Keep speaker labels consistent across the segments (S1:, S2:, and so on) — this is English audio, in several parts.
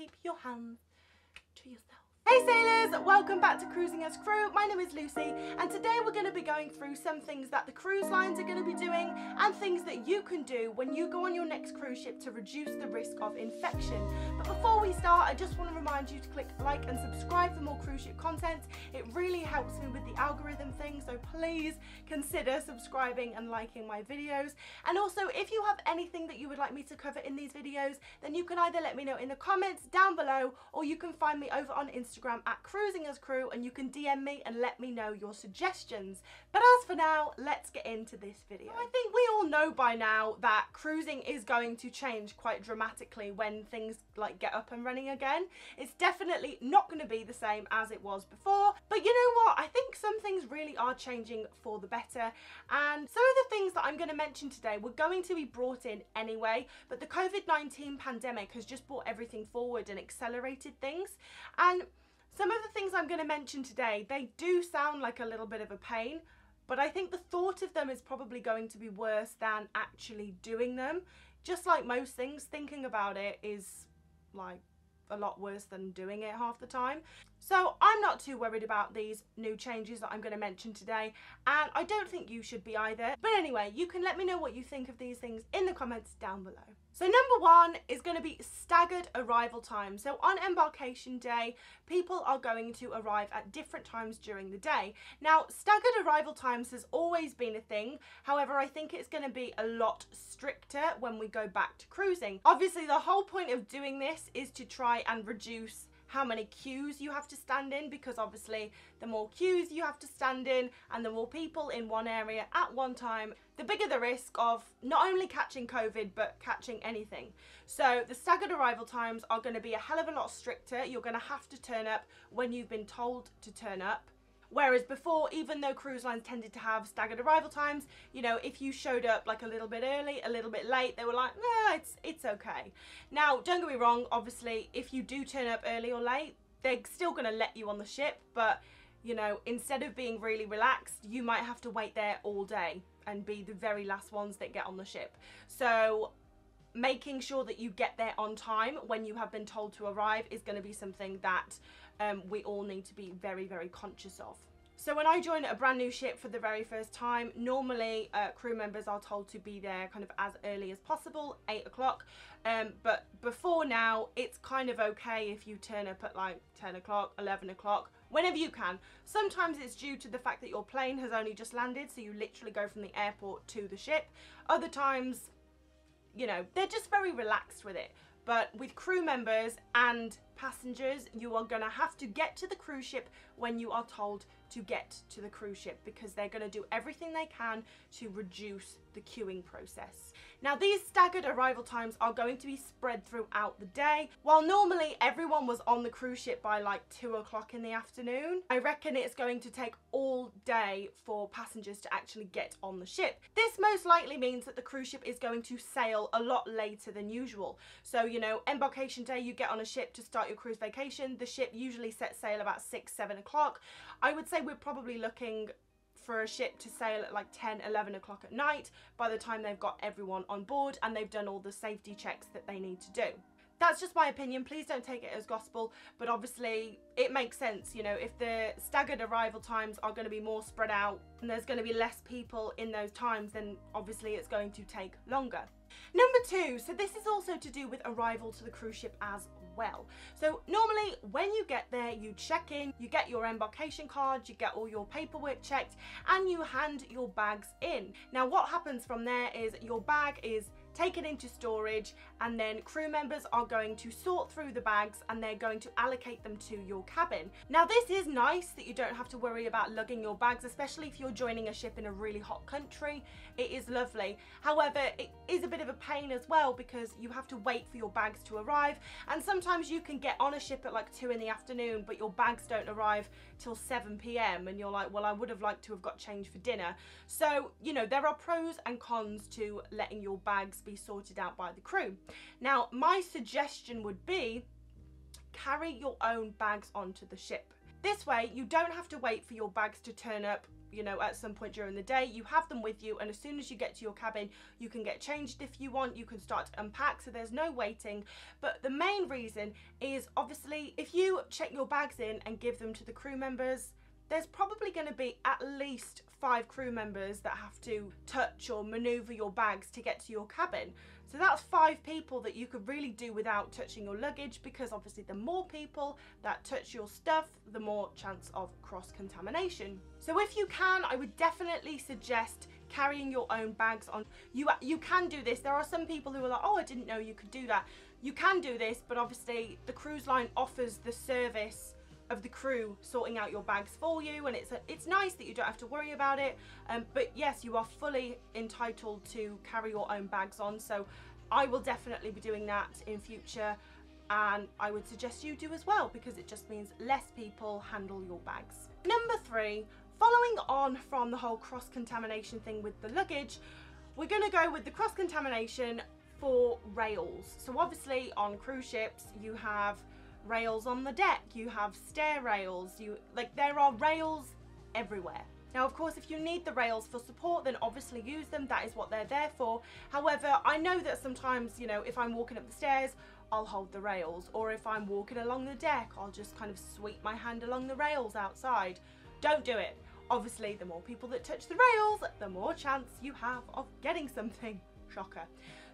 S1: keep your hands to yourself. Hey sailors, welcome back to Cruising as Crew. My name is Lucy and today we're going to be going through some things that the cruise lines are going to be doing and things that you can do when you go on your next cruise ship to reduce the risk of infection. But before we start, I just want to remind you to click like and subscribe for more cruise ship content. It really helps me with the algorithm thing, so please consider subscribing and liking my videos. And also, if you have anything that you would like me to cover in these videos, then you can either let me know in the comments down below or you can find me over on Instagram at Cruising as Crew and you can DM me and let me know your suggestions. But as for now, let's get into this video. I think we all know by now that cruising is going to change quite dramatically when things like get up and running again. It's definitely not going to be the same as it was before, but you know what? I think some things really are changing for the better, and some of the things that I'm going to mention today were going to be brought in anyway, but the COVID-19 pandemic has just brought everything forward and accelerated things. And some of the things I'm going to mention today, they do sound like a little bit of a pain, but I think the thought of them is probably going to be worse than actually doing them. Just like most things, thinking about it is like a lot worse than doing it half the time. So I'm not too worried about these new changes that I'm going to mention today, and I don't think you should be either. But anyway, you can let me know what you think of these things in the comments down below. So number one is going to be staggered arrival time. So on embarkation day, people are going to arrive at different times during the day. Now, staggered arrival times has always been a thing. However, I think it's going to be a lot stricter when we go back to cruising. Obviously, the whole point of doing this is to try and reduce how many queues you have to stand in, because obviously the more queues you have to stand in and the more people in one area at one time, the bigger the risk of not only catching COVID but catching anything. So the staggered arrival times are going to be a hell of a lot stricter. You're going to have to turn up when you've been told to turn up. Whereas before, even though cruise lines tended to have staggered arrival times, you know, if you showed up like a little bit early, a little bit late, they were like, nah, it's okay. Now, don't get me wrong, obviously, if you do turn up early or late, they're still going to let you on the ship, but, you know, instead of being really relaxed, you might have to wait there all day and be the very last ones that get on the ship. So making sure that you get there on time when you have been told to arrive is going to be something that we all need to be very, very conscious of. So when I join a brand new ship for the very first time, normally crew members are told to be there kind of as early as possible, 8 o'clock. But before now, it's kind of okay if you turn up at like 10 o'clock, 11 o'clock, whenever you can. Sometimes it's due to the fact that your plane has only just landed, so you literally go from the airport to the ship. Other times, you know, they're just very relaxed with it. But with crew members and passengers, you are going to have to get to the cruise ship when you are told to get to the cruise ship, because they're going to do everything they can to reduce the queuing process. Now, these staggered arrival times are going to be spread throughout the day. While normally everyone was on the cruise ship by like 2 o'clock in the afternoon, I reckon it's going to take all day for passengers to actually get on the ship. This most likely means that the cruise ship is going to sail a lot later than usual. So, you know, embarkation day, you get on a ship to start your cruise vacation. The ship usually sets sail about 6, 7 o'clock. I would say we're probably looking for a ship to sail at like 10, 11 o'clock at night by the time they've got everyone on board and they've done all the safety checks that they need to do. That's just my opinion, please don't take it as gospel, but obviously it makes sense. You know, if the staggered arrival times are going to be more spread out and there's going to be less people in those times, then obviously it's going to take longer. Number two, so this is also to do with arrival to the cruise ship as well. So normally when you get there, you check in, you get your embarkation card, you get all your paperwork checked, and you hand your bags in. Now what happens from there is your bag is taken into storage, and then crew members are going to sort through the bags and they're going to allocate them to your cabin. Now this is nice that you don't have to worry about lugging your bags, especially if you're joining a ship in a really hot country. It is lovely. However, it is a bit of a pain as well because you have to wait for your bags to arrive, and sometimes you can get on a ship at like 2 in the afternoon but your bags don't arrive till 7 p.m. and you're like, well, I would have liked to have got changed for dinner. So, you know, there are pros and cons to letting your bags be sorted out by the crew. Now, my suggestion would be carry your own bags onto the ship. This way, you don't have to wait for your bags to turn up, you know, at some point during the day. You have them with you, and as soon as you get to your cabin, you can get changed if you want. You can start to unpack, so there's no waiting. But the main reason is, obviously, if you check your bags in and give them to the crew members, there's probably going to be at least 5 crew members that have to touch or maneuver your bags to get to your cabin. So that's 5 people that you could really do without touching your luggage, because obviously the more people that touch your stuff, the more chance of cross-contamination. So if you can, I would definitely suggest carrying your own bags on. You can do this. There are some people who are like, oh, I didn't know you could do that. You can do this, but obviously the cruise line offers the service of the crew sorting out your bags for you, and it's nice that you don't have to worry about it, but yes, you are fully entitled to carry your own bags on. So I will definitely be doing that in future, and I would suggest you do as well, because it just means less people handle your bags. Number 3, following on from the whole cross-contamination thing with the luggage, we're going to go with the cross-contamination for rails. So obviously on cruise ships you have rails on the deck, you have stair rails, there are rails everywhere. Now of course, if you need the rails for support, then obviously use them. That is what they're there for. However, I know that sometimes, you know, if I'm walking up the stairs, I'll hold the rails, or if I'm walking along the deck, I'll just kind of sweep my hand along the rails outside. Don't do it. Obviously, the more people that touch the rails, the more chance you have of getting something. Shocker.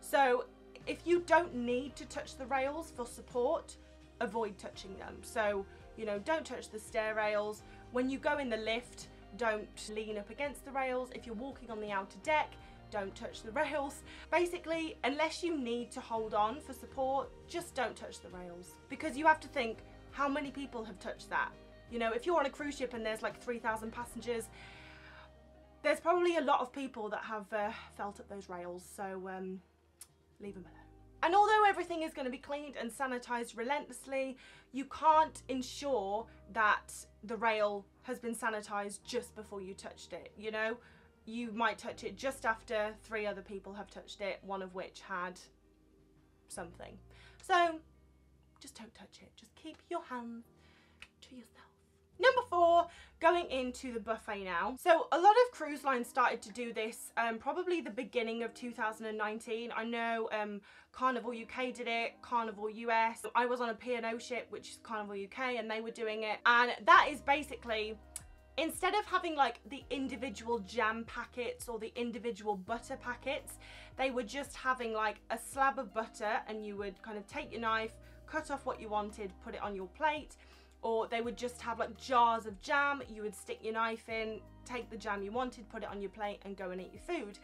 S1: So if you don't need to touch the rails for support, avoid touching them. So, you know, don't touch the stair rails. When you go in the lift, don't lean up against the rails. If you're walking on the outer deck, don't touch the rails. Basically, unless you need to hold on for support, just don't touch the rails, because you have to think, how many people have touched that? You know, if you're on a cruise ship and there's like 3,000 passengers, there's probably a lot of people that have felt at those rails, so leave them alone. And although everything is going to be cleaned and sanitized relentlessly, you can't ensure that the rail has been sanitized just before you touched it. You know, you might touch it just after 3 other people have touched it, one of which had something. So just don't touch it. Just keep your hands to yourself. Number 4, going into the buffet now. So a lot of cruise lines started to do this probably the beginning of 2019. I know Carnival UK did it, Carnival US. I was on a P&O ship, which is Carnival UK, and they were doing it. And that is basically, instead of having like the individual jam packets or the individual butter packets, they were just having like a slab of butter, and you would kind of take your knife, cut off what you wanted, put it on your plate. Or they would just have like jars of jam. You would stick your knife in, take the jam you wanted, put it on your plate, and go and eat your food.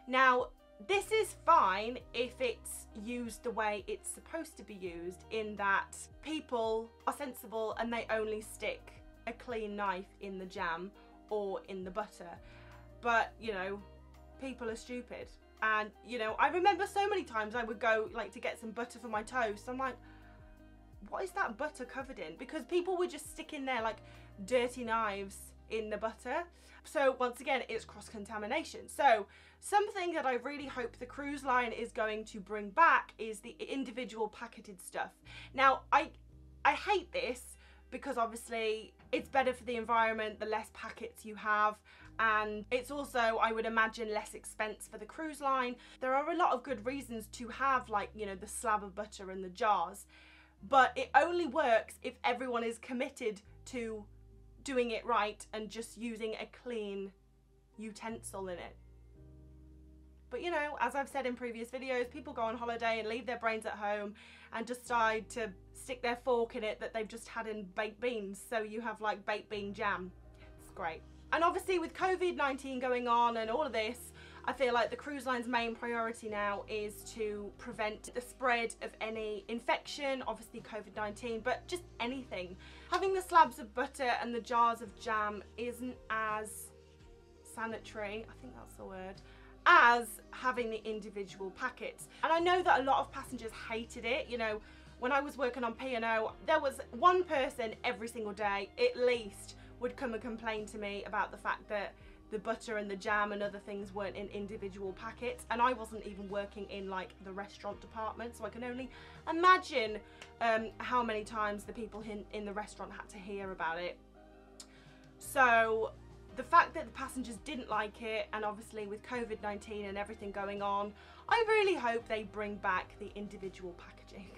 S1: Now, this is fine if it's used the way it's supposed to be used, in that people are sensible and they only stick a clean knife in the jam or in the butter. But, you know, people are stupid. And, you know, I remember so many times I would go like to get some butter for my toast. I'm like, what is that butter covered in? Because people would just stick in there like dirty knives in the butter. So once again, it's cross-contamination. So something that I really hope the cruise line is going to bring back is the individual packeted stuff. Now, I hate this, because obviously it's better for the environment the less packets you have, and it's also, I would imagine, less expense for the cruise line. There are a lot of good reasons to have, like, you know, the slab of butter and the jars. But it only works if everyone is committed to doing it right and just using a clean utensil in it. But you know, as I've said in previous videos, people go on holiday and leave their brains at home and decide to stick their fork in it that they've just had in baked beans. So you have like baked bean jam. It's great. And obviously with COVID-19 going on and all of this, I feel like the cruise line's main priority now is to prevent the spread of any infection, obviously COVID-19, but just anything. Having the slabs of butter and the jars of jam isn't as sanitary, I think that's the word, as having the individual packets. And I know that a lot of passengers hated it. You know, when I was working on P&O, there was one person every single day, at least, would come and complain to me about the fact that the butter and the jam and other things weren't in individual packets, and I wasn't even working in like the restaurant department, so I can only imagine how many times the people in the restaurant had to hear about it. So the fact that the passengers didn't like it, and obviously with COVID-19 and everything going on, I really hope they bring back the individual packaging.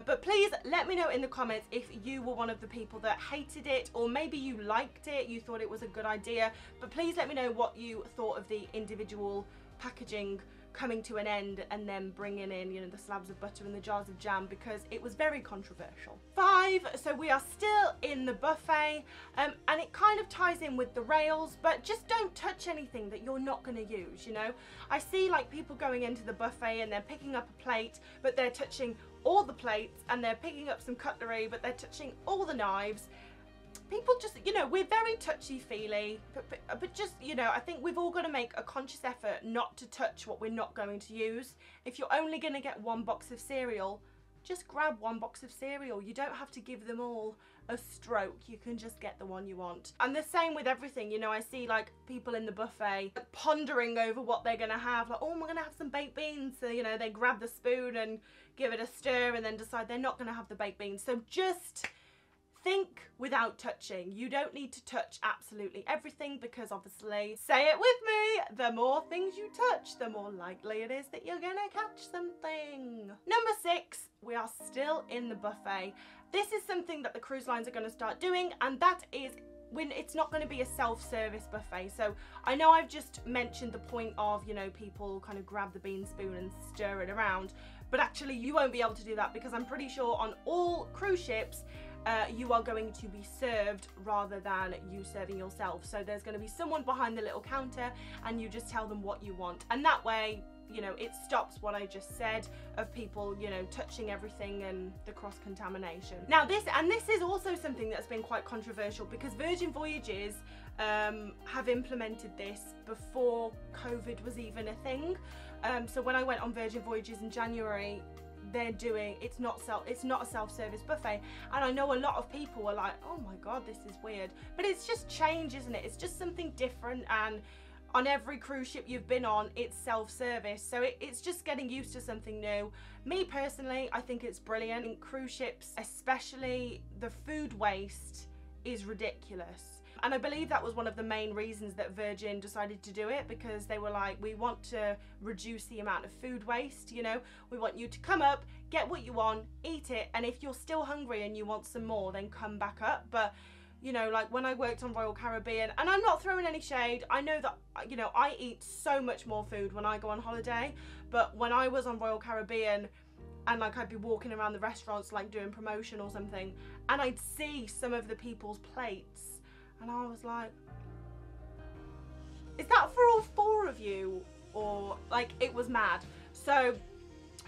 S1: But please let me know in the comments if you were one of the people that hated it, or maybe you liked it, you thought it was a good idea. But please let me know what you thought of the individual packaging coming to an end and then bringing in, you know, the slabs of butter and the jars of jam, because it was very controversial. 5, so we are still in the buffet, and it kind of ties in with the rails, but just don't touch anything that you're not going to use, you know. I see like people going into the buffet and they're picking up a plate, but they're touching all the plates, and they're picking up some cutlery, but they're touching all the knives. People just, you know, we're very touchy-feely, but just, you know, I think we've all got to make a conscious effort not to touch what we're not going to use. If you're only going to get one box of cereal, just grab one box of cereal. You don't have to give them all a stroke. You can just get the one you want. And the same with everything, you know, I see like people in the buffet pondering over what they're going to have, like, oh, I'm going to have some baked beans. So, you know, they grab the spoon and give it a stir and then decide they're not going to have the baked beans. So just think without touching. You don't need to touch absolutely everything, because obviously, say it with me, the more things you touch, the more likely it is that you're gonna catch something. Number 6, we are still in the buffet. This is something that the cruise lines are going to start doing, and that is when it's not going to be a self-service buffet. So I know I've just mentioned the point of, you know, people kind of grab the bean spoon and stir it around, but actually you won't be able to do that, because I'm pretty sure on all cruise ships you are going to be served rather than you serving yourself. So there's going to be someone behind the little counter and you just tell them what you want, and that way, you know, it stops what I just said of people, you know, touching everything and the cross-contamination. Now this is also something that's been quite controversial, because Virgin Voyages have implemented this before COVID was even a thing. So when I went on Virgin Voyages in January, it's not a self-service buffet, and I know a lot of people were like, oh my god, this is weird, but it's just change, isn't it? It's just something different, and on every cruise ship you've been on, it's self-service, so it's just getting used to something new. Me personally, I think it's brilliant. In cruise ships especially, the food waste is ridiculous. And I believe that was one of the main reasons that Virgin decided to do it, because they were like, we want to reduce the amount of food waste, you know, we want you to come up, get what you want, eat it, and if you're still hungry and you want some more, then come back up. But, you know, like when I worked on Royal Caribbean, and I'm not throwing any shade, I know that, you know, I eat so much more food when I go on holiday, but when I was on Royal Caribbean, and like I'd be walking around the restaurants like doing promotion or something, and I'd see some of the people's plates, and I was like, is that for all 4 of you? Or like, it was mad. So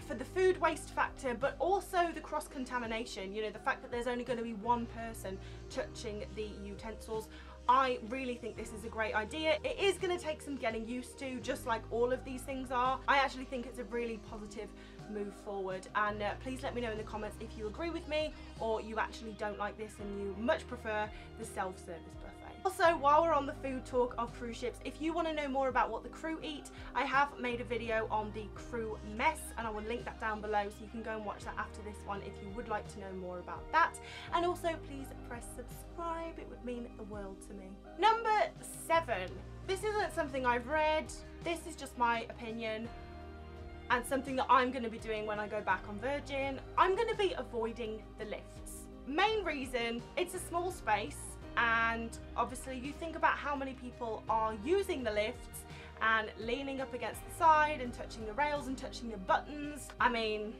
S1: for the food waste factor, but also the cross-contamination, you know, the fact that there's only going to be one person touching the utensils, I really think this is a great idea. It is going to take some getting used to, just like all of these things are. I actually think it's a really positive move forward, and please let me know in the comments if you agree with me, or you actually don't like this and you much prefer the self-service buffet. Also, while we're on the food talk of cruise ships, if you want to know more about what the crew eat, I have made a video on the crew mess, and I will link that down below, so you can go and watch that after this one if you would like to know more about that. And also, please press subscribe, it would mean the world to me. Number 7. This isn't something I've read, this is just my opinion, and something that I'm going to be doing when I go back on Virgin. I'm going to be avoiding the lifts. Main reason, it's a small space, and obviously you think about how many people are using the lifts and leaning up against the side and touching the rails and touching the buttons. I mean,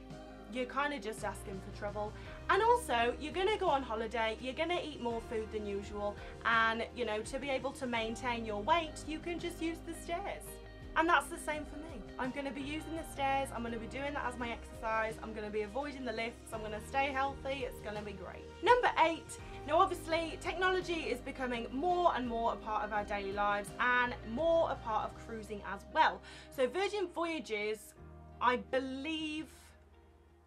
S1: you're kind of just asking for trouble. And also, you're going to go on holiday, you're going to eat more food than usual, and you know, to be able to maintain your weight, you can just use the stairs. And that's the same for me. I'm going to be using the stairs, I'm going to be doing that as my exercise, I'm going to be avoiding the lifts, I'm going to stay healthy, it's going to be great. Number 8, now obviously technology is becoming more and more a part of our daily lives, and more a part of cruising as well. So Virgin Voyages, I believe,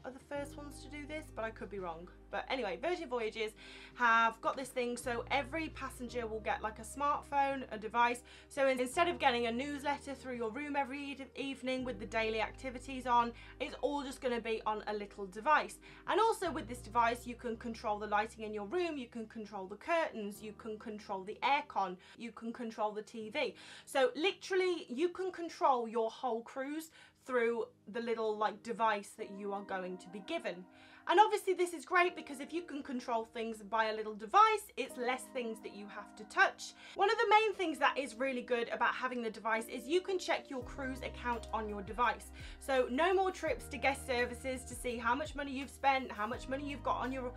S1: are the first ones to do this, but I could be wrong. But anyway, Virgin Voyages have got this thing, so every passenger will get like a smartphone, a device. So instead of getting a newsletter through your room every evening with the daily activities on, it's all just going to be on a little device. And also with this device, you can control the lighting in your room, you can control the curtains, you can control the aircon, you can control the TV. So literally, you can control your whole cruise through the little like device that you are going to be given. And obviously this is great because if you can control things by a little device, it's less things that you have to touch. One of the main things that is really good about having the device is you can check your cruise account on your device. So no more trips to guest services to see how much money you've spent, how much money you've got on your,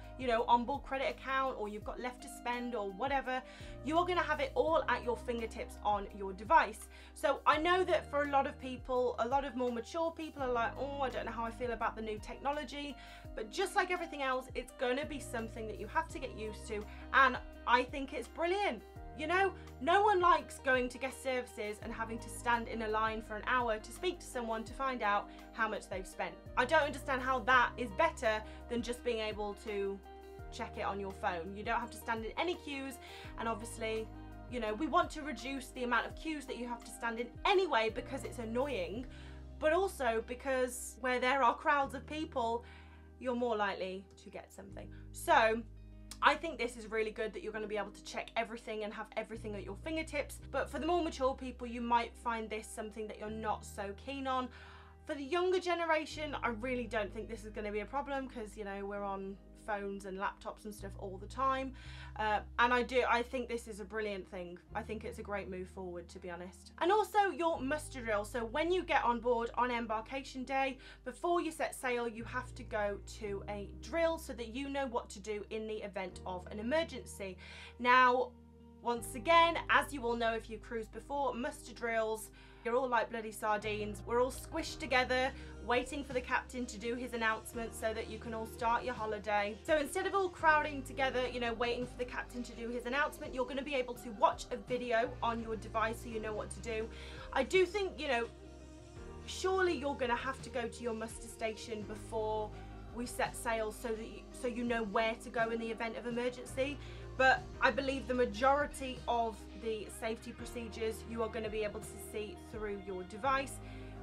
S1: onboard credit account, or you've got left to spend or whatever. You are going to have it all at your fingertips on your device. So I know that for a lot of people, a lot of more mature people are like, oh, I don't know how I feel about the new technology. But just like everything else, it's going to be something that you have to get used to. And I think it's brilliant. No one likes going to guest services and having to stand in a line for an hour to speak to someone to find out how much they've spent. I don't understand how that is better than just being able to check it on your phone. You don't have to stand in any queues, and obviously, we want to reduce the amount of queues that you have to stand in anyway because it's annoying, but also because where there are crowds of people, you're more likely to get something. So I think this is really good that you're going to be able to check everything and have everything at your fingertips. But for the more mature people, you might find this something that you're not so keen on. For the younger generation, I really don't think this is going to be a problem because, we're on phones and laptops and stuff all the time. And I think this is a brilliant thing. I think it's a great move forward, to be honest. And also your muster drill. So when you get on board on embarkation day, before you set sail, you have to go to a drill so that you know what to do in the event of an emergency. Now, once again, as you all know if you cruised before, muster drills, you're all like bloody sardines. We're all squished together, waiting for the captain to do his announcement so that you can all start your holiday. So instead of all crowding together, waiting for the captain to do his announcement, you're going to be able to watch a video on your device so you know what to do. I do think, surely you're going to have to go to your muster station before we set sail so you know where to go in the event of emergency. But I believe the majority of the safety procedures you are going to be able to see through your device.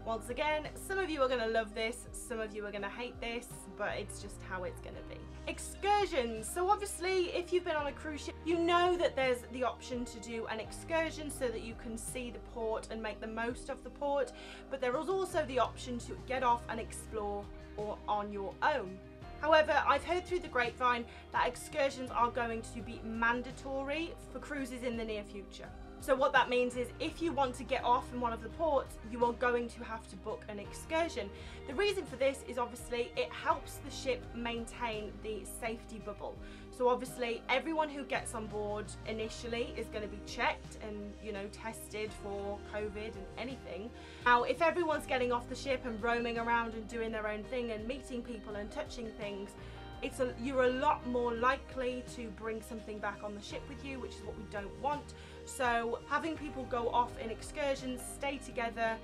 S1: Once again, some of you are going to love this, some of you are going to hate this, but it's just how it's going to be. Excursions. So obviously, if you've been on a cruise ship, you know that there's the option to do an excursion so that you can see the port and make the most of the port. But there is also the option to get off and explore or on your own. However, I've heard through the grapevine that excursions are going to be mandatory for cruises in the near future. So what that means is if you want to get off in one of the ports, you are going to have to book an excursion. The reason for this is obviously it helps the ship maintain the safety bubble. So obviously everyone who gets on board initially is going to be checked and, tested for COVID and anything. Now, if everyone's getting off the ship and roaming around and doing their own thing and meeting people and touching things, you're a lot more likely to bring something back on the ship with you, which is what we don't want. So having people go off in excursions, stay together,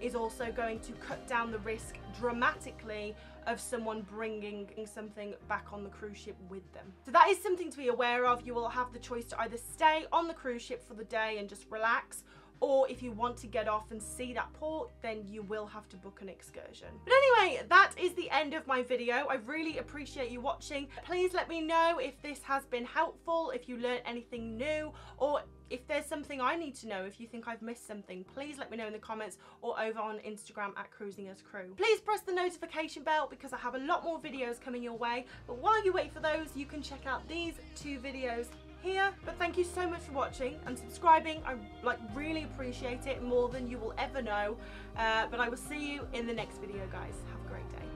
S1: is also going to cut down the risk dramatically of someone bringing something back on the cruise ship with them. So that is something to be aware of. You will have the choice to either stay on the cruise ship for the day and just relax, or if you want to get off and see that port, then you will have to book an excursion. But anyway, that is the end of my video. I really appreciate you watching. Please let me know if this has been helpful, if you learned anything new, or if there's something I need to know. If you think I've missed something, please let me know in the comments or over on Instagram at Cruising as Crew. Please press the notification bell because I have a lot more videos coming your way. But while you wait for those, you can check out these 2 videos here. But thank you so much for watching and subscribing. I really appreciate it more than you will ever know. But I will see you in the next video, guys. Have a great day.